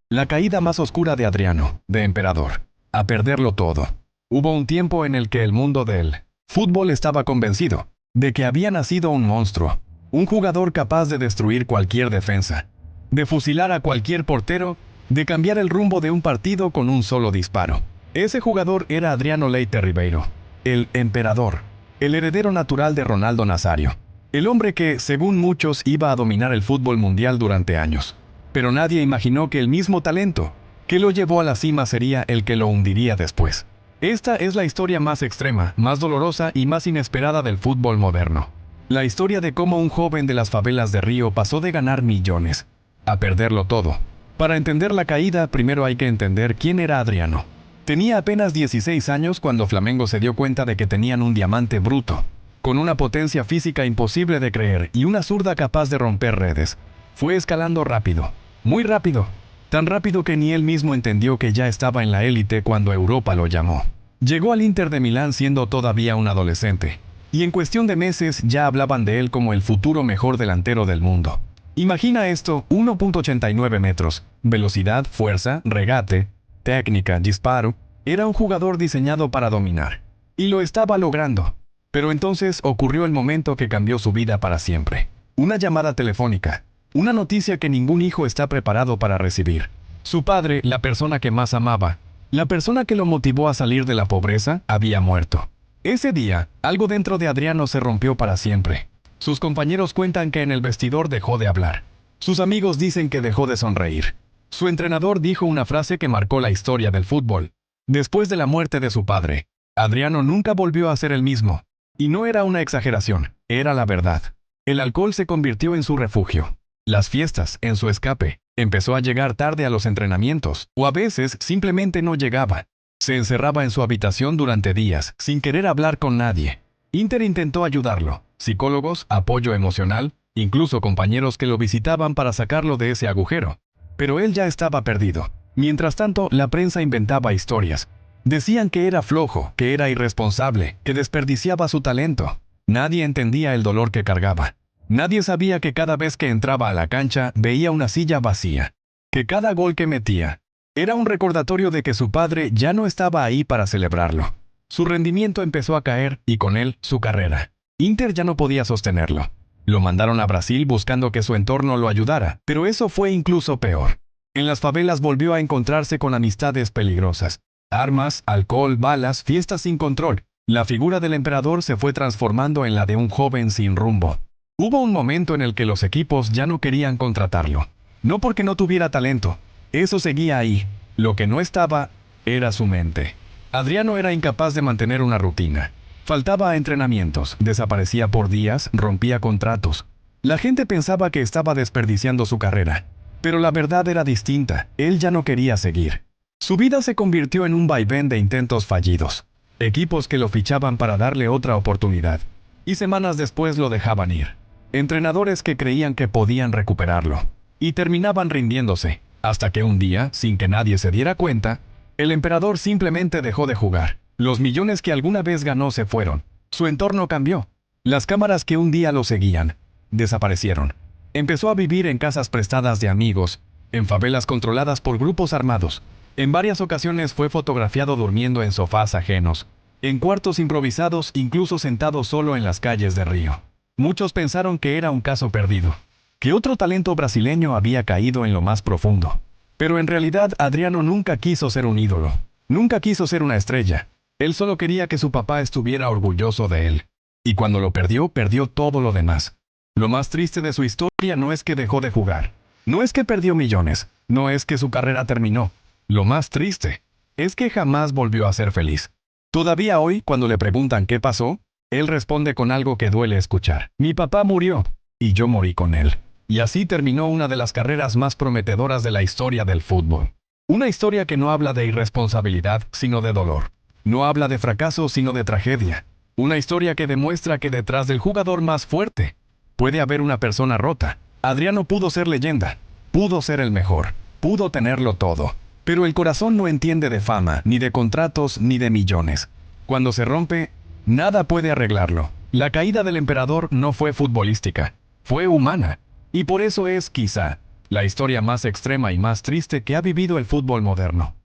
La caída más oscura de Adriano, de emperador. A perderlo todo. Hubo un tiempo en el que el mundo del fútbol estaba convencido de que había nacido un monstruo. Un jugador capaz de destruir cualquier defensa, de fusilar a cualquier portero, de cambiar el rumbo de un partido con un solo disparo. Ese jugador era Adriano Leite Ribeiro, el emperador, el heredero natural de Ronaldo Nazario. El hombre que, según muchos, iba a dominar el fútbol mundial durante años. Pero nadie imaginó que el mismo talento que lo llevó a la cima sería el que lo hundiría después. Esta es la historia más extrema, más dolorosa y más inesperada del fútbol moderno. La historia de cómo un joven de las favelas de Río pasó de ganar millones a perderlo todo. Para entender la caída, primero hay que entender quién era Adriano. Tenía apenas 16 años cuando Flamengo se dio cuenta de que tenían un diamante bruto, con una potencia física imposible de creer y una zurda capaz de romper redes. Fue escalando rápido, muy rápido, tan rápido que ni él mismo entendió que ya estaba en la élite cuando Europa lo llamó. Llegó al Inter de Milán siendo todavía un adolescente, y en cuestión de meses ya hablaban de él como el futuro mejor delantero del mundo. Imagina esto: 1.89 metros, velocidad, fuerza, regate, técnica, disparo. Era un jugador diseñado para dominar. Y lo estaba logrando. Pero entonces ocurrió el momento que cambió su vida para siempre. Una llamada telefónica. Una noticia que ningún hijo está preparado para recibir. Su padre, la persona que más amaba, la persona que lo motivó a salir de la pobreza, había muerto. Ese día, algo dentro de Adriano se rompió para siempre. Sus compañeros cuentan que en el vestidor dejó de hablar. Sus amigos dicen que dejó de sonreír. Su entrenador dijo una frase que marcó la historia del fútbol. Después de la muerte de su padre, Adriano nunca volvió a ser el mismo. Y no era una exageración, era la verdad. El alcohol se convirtió en su refugio. Las fiestas, en su escape. Empezó a llegar tarde a los entrenamientos, o a veces simplemente no llegaba. Se encerraba en su habitación durante días, sin querer hablar con nadie. Inter intentó ayudarlo. Psicólogos, apoyo emocional, incluso compañeros que lo visitaban para sacarlo de ese agujero. Pero él ya estaba perdido. Mientras tanto, la prensa inventaba historias. Decían que era flojo, que era irresponsable, que desperdiciaba su talento. Nadie entendía el dolor que cargaba. Nadie sabía que cada vez que entraba a la cancha veía una silla vacía. Que cada gol que metía era un recordatorio de que su padre ya no estaba ahí para celebrarlo. Su rendimiento empezó a caer y con él su carrera. Inter ya no podía sostenerlo. Lo mandaron a Brasil buscando que su entorno lo ayudara, pero eso fue incluso peor. En las favelas volvió a encontrarse con amistades peligrosas. Armas, alcohol, balas, fiestas sin control. La figura del emperador se fue transformando en la de un joven sin rumbo. Hubo un momento en el que los equipos ya no querían contratarlo. No porque no tuviera talento. Eso seguía ahí. Lo que no estaba era su mente. Adriano era incapaz de mantener una rutina. Faltaba a entrenamientos, desaparecía por días, rompía contratos. La gente pensaba que estaba desperdiciando su carrera. Pero la verdad era distinta. Él ya no quería seguir. Su vida se convirtió en un vaivén de intentos fallidos. Equipos que lo fichaban para darle otra oportunidad. Y semanas después lo dejaban ir. Entrenadores que creían que podían recuperarlo. Y terminaban rindiéndose. Hasta que un día, sin que nadie se diera cuenta, el emperador simplemente dejó de jugar. Los millones que alguna vez ganó se fueron. Su entorno cambió. Las cámaras que un día lo seguían desaparecieron. Empezó a vivir en casas prestadas de amigos, en favelas controladas por grupos armados. En varias ocasiones fue fotografiado durmiendo en sofás ajenos, en cuartos improvisados, incluso sentado solo en las calles de Río. Muchos pensaron que era un caso perdido, que otro talento brasileño había caído en lo más profundo. Pero en realidad Adriano nunca quiso ser un ídolo, nunca quiso ser una estrella. Él solo quería que su papá estuviera orgulloso de él. Y cuando lo perdió, perdió todo lo demás. Lo más triste de su historia no es que dejó de jugar, no es que perdió millones, no es que su carrera terminó. Lo más triste es que jamás volvió a ser feliz. Todavía hoy, cuando le preguntan qué pasó, él responde con algo que duele escuchar. Mi papá murió, y yo morí con él. Y así terminó una de las carreras más prometedoras de la historia del fútbol. Una historia que no habla de irresponsabilidad, sino de dolor. No habla de fracaso, sino de tragedia. Una historia que demuestra que detrás del jugador más fuerte puede haber una persona rota. Adriano pudo ser leyenda, pudo ser el mejor, pudo tenerlo todo. Pero el corazón no entiende de fama, ni de contratos, ni de millones. Cuando se rompe, nada puede arreglarlo. La caída del emperador no fue futbolística, fue humana. Y por eso es, quizá, La historia más extrema y más triste que ha vivido el fútbol moderno.